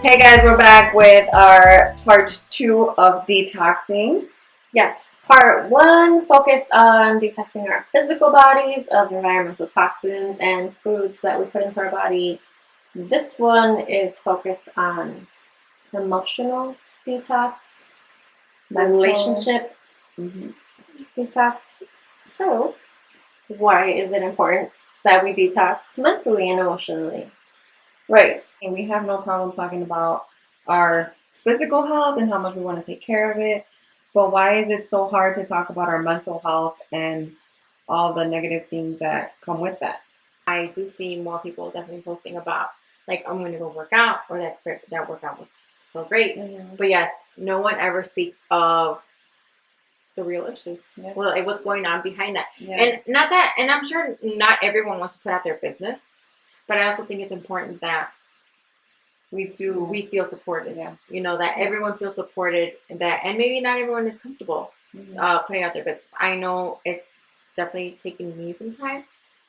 Hey guys, we're back with our part 2 of detoxing. Yes, part 1 focused on detoxing our physical bodies of environmental toxins and foods that we put into our body. This one is focused on emotional detox, relationship detox. So, why is it important that we detox mentally and emotionally? Right. And we have no problem talking about our physical health and how much we want to take care of it. But why is it so hard to talk about our mental health and all the negative things that come with that? I do see more people definitely posting about, like, I'm going to go work out, or that workout was so great. But yes, no one ever speaks of the real issues. Yeah. Well, like, what's going on behind that. Yeah. And not that, and I'm sure not everyone wants to put out their business, but I also think it's important that we feel supported. Yeah. You know, that everyone feels supported, and maybe not everyone is comfortable putting out their business. I know it's definitely taken me some time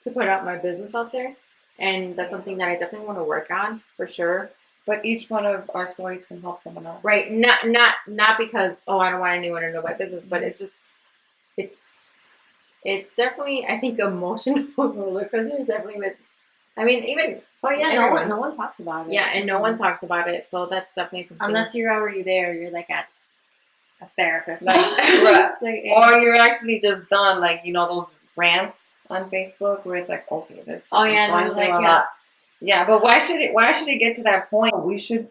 to put out my business out there, and that's something that I definitely want to work on for sure. But each one of our stories can help someone else. Right. Not because, I don't want anyone to know my business, but it's just, it's definitely, I think, emotional roller coaster is definitely with, I mean, even, no one talks about it. Yeah, and no one talks about it, so that's definitely something. Unless you're already there, you're like at a therapist. Or you're actually just done, like, you know, those rants on Facebook where it's like, okay, this person's going through a lot. Yeah, but why should it get to that point? We should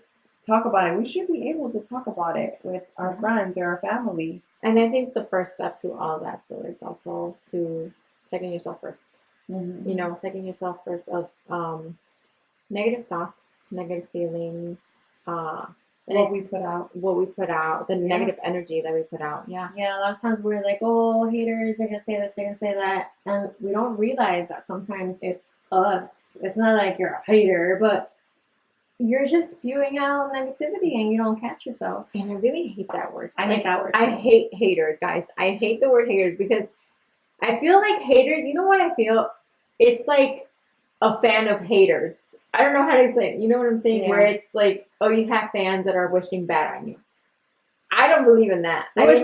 talk about it. We should be able to talk about it with our friends or our family. And I think the first step to all that, though, is also to checking yourself first. You know, checking yourself first of negative thoughts, negative feelings, what we put out, the negative energy that we put out. Yeah. Yeah, a lot of times we're like, oh, haters, they're going to say this, they're going to say that. And we don't realize that sometimes it's us. It's not like you're a hater, but you're just spewing out negativity and you don't catch yourself. And I really hate that word. I hate that word. I hate haters, guys. I hate the word haters because I feel like haters, you know what I feel? It's like a fan of haters. I don't know how to explain it. You know what I'm saying? Yeah. Where it's like, oh, you have fans that are wishing bad on you. I don't believe in that. Well, that's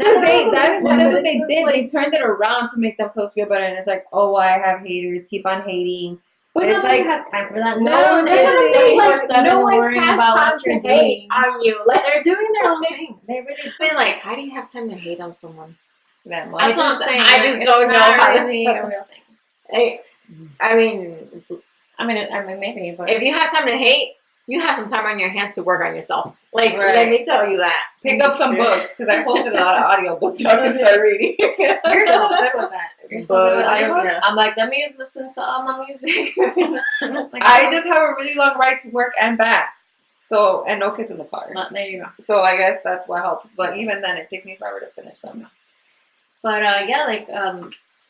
what they did. Like, they turned it around to make themselves feel better. And it's like, oh, I have haters. Keep on hating. But nobody has time for that. No one has time to hate on you. Like, they're doing their own thing. They really been like, how do you have time to hate on someone that much? I just don't know how to be a real thing. I mean, maybe. But if you have time to hate, you have some time on your hands to work on yourself. Like, let me tell you that. Pick up some books, because I posted a lot of audio books y'all can start reading. You're so good with that. You're so good with audiobooks. I'm like, let me listen to all my music. I just have a really long ride to work and back. So, and no kids in the car. There you go. So I guess that's what helps. But even then, it takes me forever to finish some. But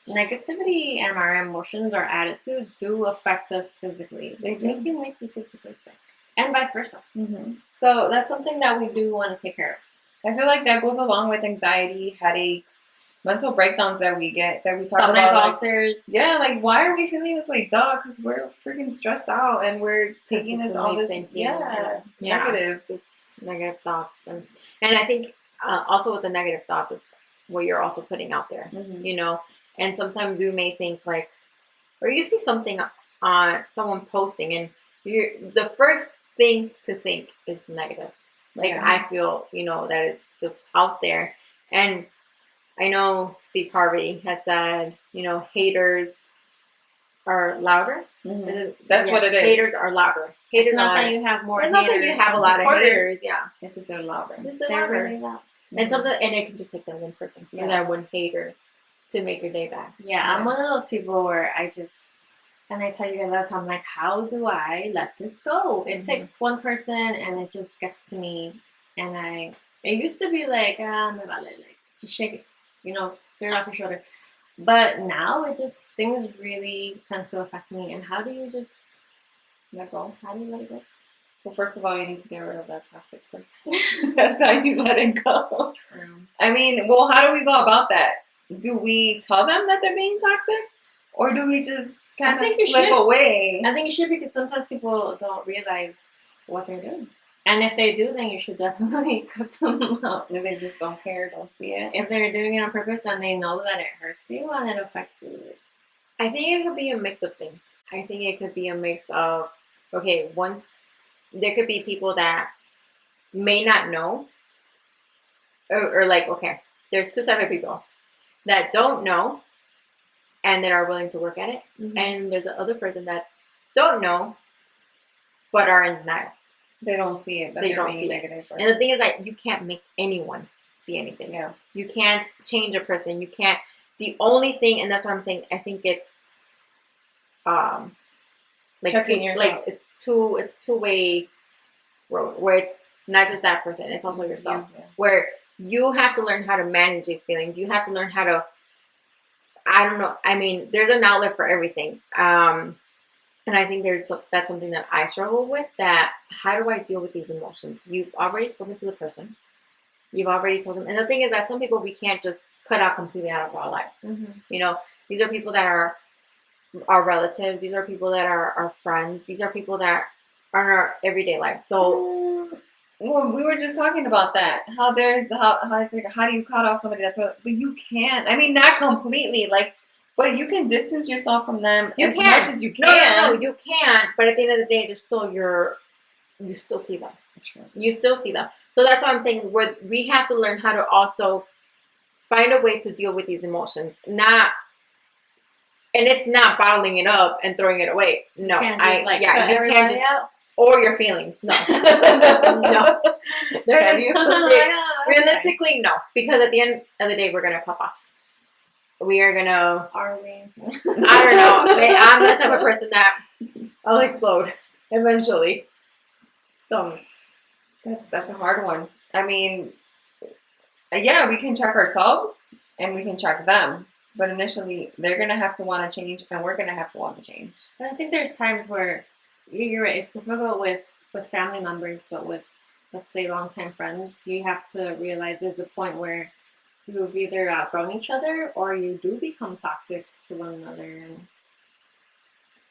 negativity and our emotions, our attitude do affect us physically. They can make you physically sick. And vice versa. So that's something that we do want to take care of. I feel like that goes along with anxiety, headaches, mental breakdowns that we get, that we talk Stomach about. ulcers. Like why are we feeling this way? Duh, because we're freaking stressed out and we're taking all this negative, just negative thoughts. And I think also with the negative thoughts, it's what you're also putting out there, you know. And sometimes you may think like, or you see something on someone posting, and the first thing to think is negative. Like, I feel, you know, that it's just out there. And I know Steve Harvey had said, you know, haters are louder. That's what it is. Haters are louder. Haters it's not that you have more haters. It's not that you have a lot of haters. Yeah. It's just they're louder. They're really loud. And sometimes, and it can just take that one person, or that one hater, to make your day back. Yeah, I'm one of those people where I tell you guys that's how I'm like, how do I let this go? It takes one person and it just gets to me. And it usme to be like, me vale, like, just shake it, you know, throw it off your shoulder. But now things really tend to affect me. And how do you just let go? How do you let it go? Well, first of all, you need to get rid of that toxic person. That's how you let it go. I mean, well, how do we go about that? Do we tell them that they're being toxic? Or do we just kind of slip away? I think you should, because sometimes people don't realize what they're doing. And if they do, then you should definitely cut them out. If they just don't care, don't see it. If they're doing it on purpose and they know that it hurts you and it affects you. I think it could be a mix of things. I think it could be a mix of, okay, once there could be people that may not know, or like, okay, there's two types of people that don't know and that are willing to work at it. Mm-hmm. And there's the other person that don't know but are in denial. They don't see it. They don't see it. And the thing is that you can't make anyone see anything. Yeah. You can't change a person. You can't. The only thing, and that's what I'm saying, I think it's like checking yourself. Like it's two-way road where it's not just that person, it's also yourself. Yeah. Where you have to learn how to manage these feelings. You have to learn how to, I don't know. I mean, there's an outlet for everything. And I think that's something that I struggle with, that how do I deal with these emotions? You've already spoken to the person. You've already told them. And the thing is that some people we can't just cut out completely out of our lives. Mm-hmm. You know, these are people that are our relatives. These are people that are our friends. These are people that are in our everyday lives. So, well, we were just talking about that. How it's like, how do you cut off somebody that's what, but you can't. I mean, not completely, like, but you can distance yourself from them as much as you can. No, you can't. But at the end of the day, they're still you still see them. True. You still see them. So that's why I'm saying we have to learn how to also find a way to deal with these emotions. And it's not bottling it up and throwing it away. No, you can't just out? Or your feelings. No, no. Realistically, no, because at the end of the day, we're gonna pop off. We are gonna. Are we? I don't know. I'm the type of person that I'll explode eventually. So that's a hard one. I mean, yeah, we can check ourselves and we can check them, but initially they're gonna have to want to change, and we're gonna have to want to change. But I think there's times where you're right. It's difficult with family members, but with, let's say, longtime friends, you have to realize there's a point where you've either outgrown each other or you do become toxic to one another, and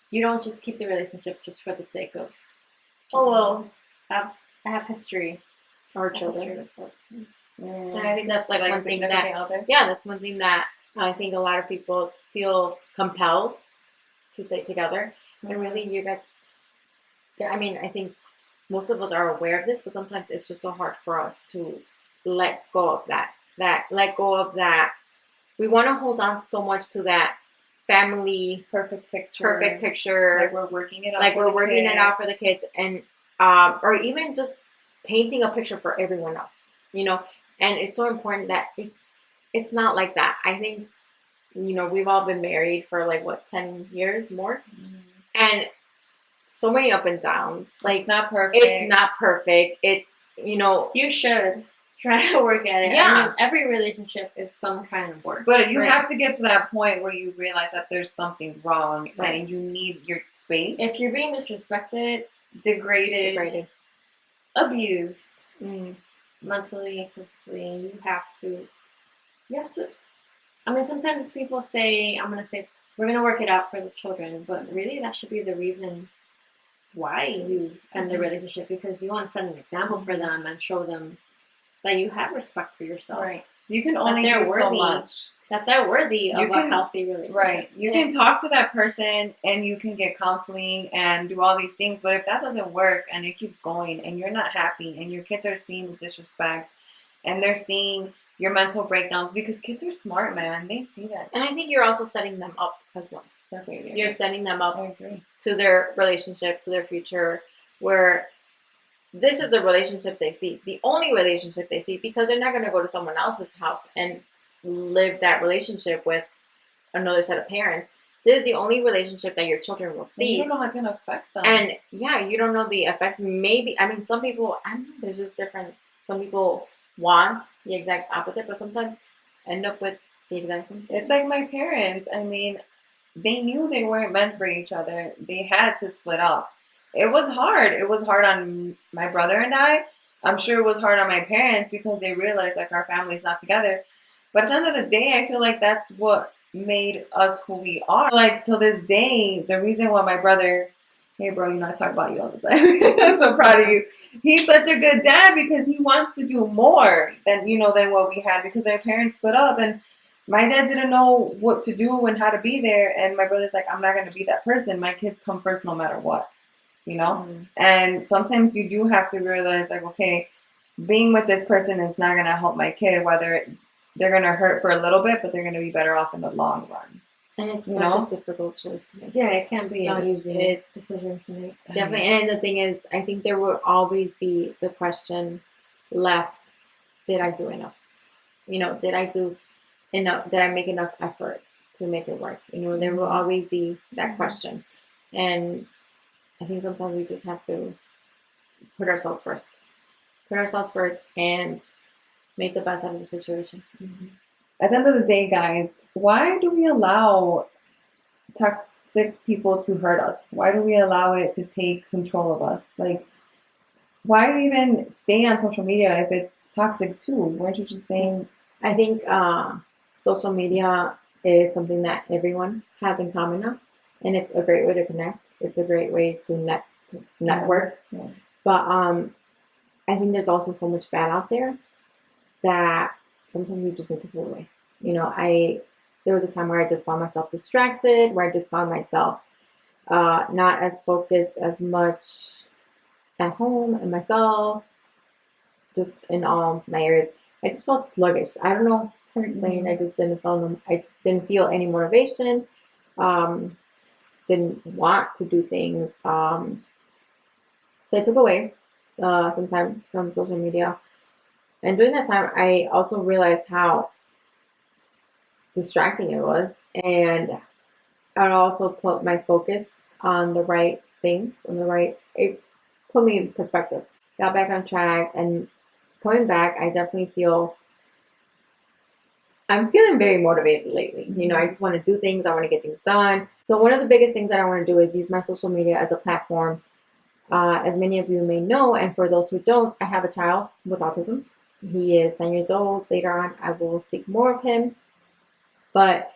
you don't just keep the relationship just for the sake of, oh well, I have history or children. So I think that's like one thing that's one thing that I think a lot of people feel compelled to stay together. Mm-hmm. And really, you guys, I mean, I think most of us are aware of this, but sometimes it's just so hard for us to let go of that. Let go of that. We want to hold on so much to that family perfect picture. Like we're working it out for the kids, and or even just painting a picture for everyone else, you know. And it's so important that it's not like that. I think, you know, we've all been married for like 10 years more, and so many up and downs. Like it's not perfect. It's, you know, you should try to work at it. Yeah. I mean, every relationship is some kind of work. But you have to get to that point where you realize that there's something wrong, and you need your space. If you're being disrespected, degraded. Abused, mentally, physically, you have to. I mean, sometimes people say, we're going to work it out for the children, but really that should be the reason why you end the relationship, because you want to set an example for them and show them that you have respect for yourself. Right. You can only do so much. That they're worthy of a healthy relationship. Right. You can talk to that person and you can get counseling and do all these things, but if that doesn't work and it keeps going and you're not happy and your kids are seeing the disrespect and they're seeing your mental breakdowns, because kids are smart, man. They see that. And I think you're also setting them up as well. Definitely. You're setting them up to their relationship, to their future, where this is the relationship they see, the only relationship they see, because they're not going to go to someone else's house and live that relationship with another set of parents. This is the only relationship that your children will see. And you don't know how it's going to affect them. And you don't know the effects. Maybe, I mean, some people, I don't know, there's just different. Some people want the exact opposite, but sometimes end up with the exact same. It's like my parents. I mean, they knew they weren't meant for each other. They had to split up. It was hard. It was hard on my brother and I. I'm sure it was hard on my parents because they realized like our family's not together. But at the end of the day, I feel like that's what made us who we are. Like till this day, the reason why my brother hey, bro, you know, I talk about you all the time. I'm so proud of you. He's such a good dad because he wants to do more than, you know, than what we had, because our parents split up and my dad didn't know what to do and how to be there. And my brother's like, I'm not going to be that person. My kids come first no matter what, you know? Mm-hmm. And sometimes you do have to realize, like, okay, being with this person is not going to help my kid, whether they're going to hurt for a little bit, but they're going to be better off in the long run. And it's such a difficult choice to make. Yeah, it can't be an easy decision to make. Definitely. And the thing is, I think there will always be the question left, did I do enough? You know, did I do enough? Did I make enough effort to make it work? You know, there will always be that question. And I think sometimes we just have to put ourselves first. Put ourselves first and make the best out of the situation. Mm-hmm. At the end of the day, guys, why do we allow toxic people to hurt us? Why do we allow it to take control of us? Like, why do we even stay on social media if it's toxic too? Weren't you just saying? I think social media is something that everyone has in common now, and it's a great way to connect. It's a great way to network. Yeah. But I think there's also so much bad out there that sometimes you just need to pull away. You know, there was a time where I just found myself distracted, where I just found myself not as focused as much at home and myself, just in all my areas. I just felt sluggish. I don't know how to explain. I just didn't feel any motivation. Didn't want to do things. So I took away some time from social media. And during that time, I also realized how distracting it was. And I also put my focus on the right things, it put me in perspective. Got back on track, and coming back, I definitely I'm feeling very motivated lately. You know, I just want to do things. I want to get things done. So one of the biggest things that I want to do is use my social media as a platform. As many of you may know, and for those who don't, I have a child with autism. He is 10 years old. Later on, I will speak more of him. But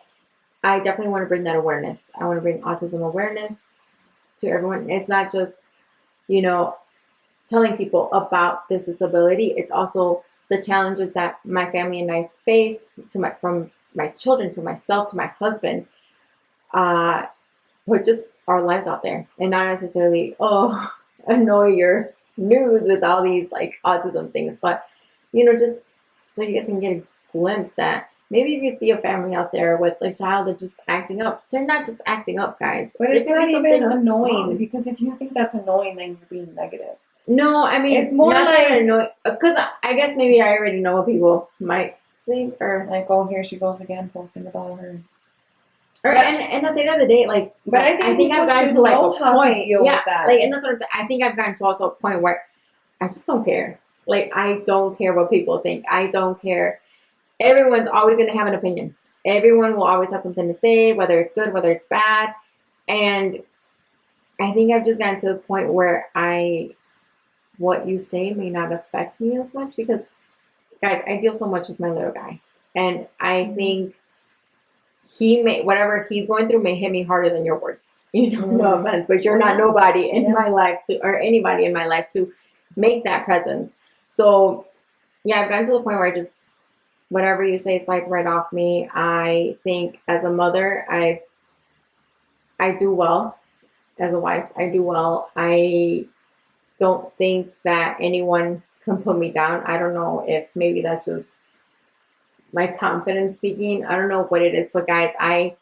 I definitely want to bring that awareness. I want to bring autism awareness to everyone. It's not just, you know, telling people about this disability. It's also the challenges that my family and I face, from my children to myself to my husband. Put just our lives out there, and not necessarily annoy your news with all these like autism things, but you know, just so you guys can get a glimpse that maybe if you see a family out there with a child that's just acting up, they're not just acting up, guys. But it's not even annoying, because if you think that's annoying, then you're being negative. No, I mean, it's more not like annoying, because I guess maybe I already know what people might think, or like, oh, here she goes again posting about her. And at the end of the day, like, but I think I've gotten to like a point, with that. Like, and that's what I'm saying. I think I've gotten to also a point where I just don't care. Like, I don't care what people think. I don't care. Everyone's always going to have an opinion. Everyone will always have something to say, whether it's good, whether it's bad. And I think I've just gotten to a point where what you say may not affect me as much, because, guys, I deal so much with my little guy. And I think whatever he's going through may hit me harder than your words. You know, no offense, but you're not nobody in my life or anybody in my life to make that presence. So, yeah, I've gotten to the point where I just, whatever you say slides right off me. I think as a mother, I do well. As a wife, I do well. I don't think that anyone can put me down. I don't know if maybe that's just my confidence speaking. I don't know what it is, but guys, I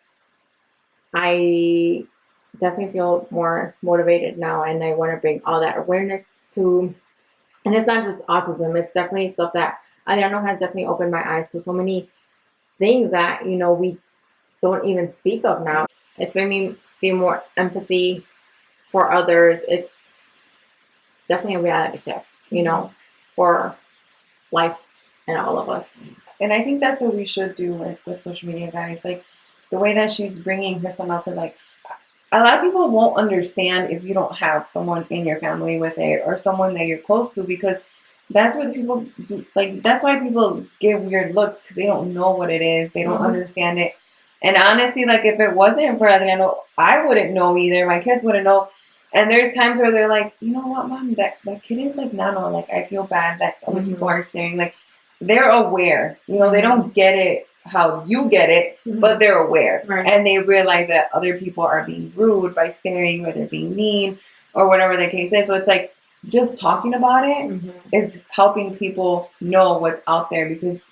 definitely feel more motivated now, and I want to bring all that awareness to, and it's not just autism, it's definitely stuff that I know has definitely opened my eyes to so many things that, you know, we don't even speak of now. It's made me feel more empathy for others. It's definitely a reality check, you know, for life and all of us. And I think that's what we should do with social media, guys. Like, the way that she's bringing her son out to, like, a lot of people won't understand if you don't have someone in your family with it, or someone that you're close to, because that's what people do. Like, that's why people give weird looks, because they don't know what it is. They don't understand it. And honestly, like, if it wasn't for Adriano, I wouldn't know either. My kids wouldn't know. And there's times where they're like, you know what, mom, that kid is like nano. Like, I feel bad that other people are staring. Like, they're aware. You know, they don't get it how you get it, but they're aware. Right. And they realize that other people are being rude by staring, or they're being mean, or whatever the case is. So it's like, just talking about it is helping people know what's out there, because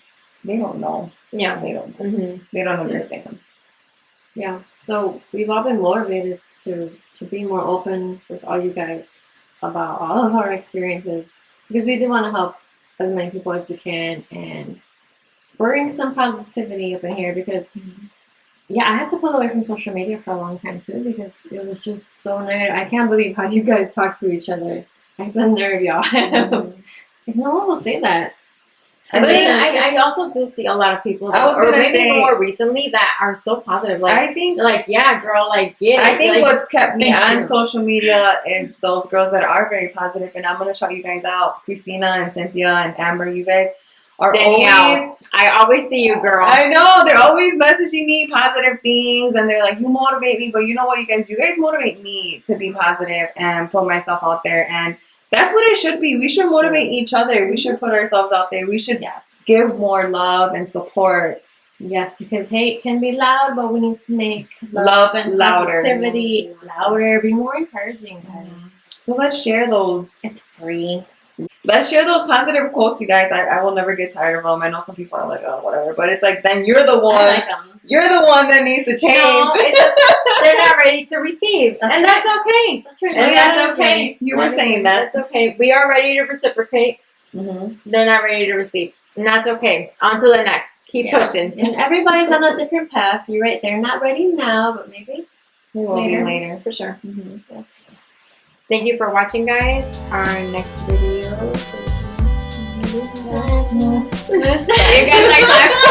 they don't know. Yeah. They don't know. They don't understand. Yeah. So we've all been motivated to be more open with all you guys about all of our experiences, because we do want to help as many people as we can and bring some positivity up in here, because yeah, I had to pull away from social media for a long time too, because it was just so negative. I can't believe how you guys talk to each other. Like the nerve y'all have. No one will say that. But I also do see a lot of people, or maybe more recently, that are so positive. Like, I think, like, yeah, girl, like, get it. I think like, what's kept me on social media is those girls that are very positive, and I'm gonna shout you guys out, Christina and Cynthia and Amber. You guys are Danielle. I always see you, girl. I know, they're always messaging me positive things, and they're like, you motivate me. But you know what, you guys motivate me to be positive and put myself out there, and that's what it should be. We should motivate each other. We should put ourselves out there. We should give more love and support. Yes, because hate can be loud, but we need to make love and louder. Positivity louder. Be more encouraging, guys. So let's share those. It's free. Let's share those positive quotes, you guys. I will never get tired of them. I know some people are like, oh, whatever. But it's like, then you're the one. I like them. You're the one that needs to change. No, it's just, they're not ready to receive. That's okay. That's right. And that's okay. You were saying that. That's okay. We are ready to reciprocate. They're not ready to receive. And that's okay. On to the next. Keep pushing. And everybody's on a different path. You're right. They're not ready now, but maybe they will be later. For sure. Yes. Thank you for watching, guys. Our next video. See you guys next time.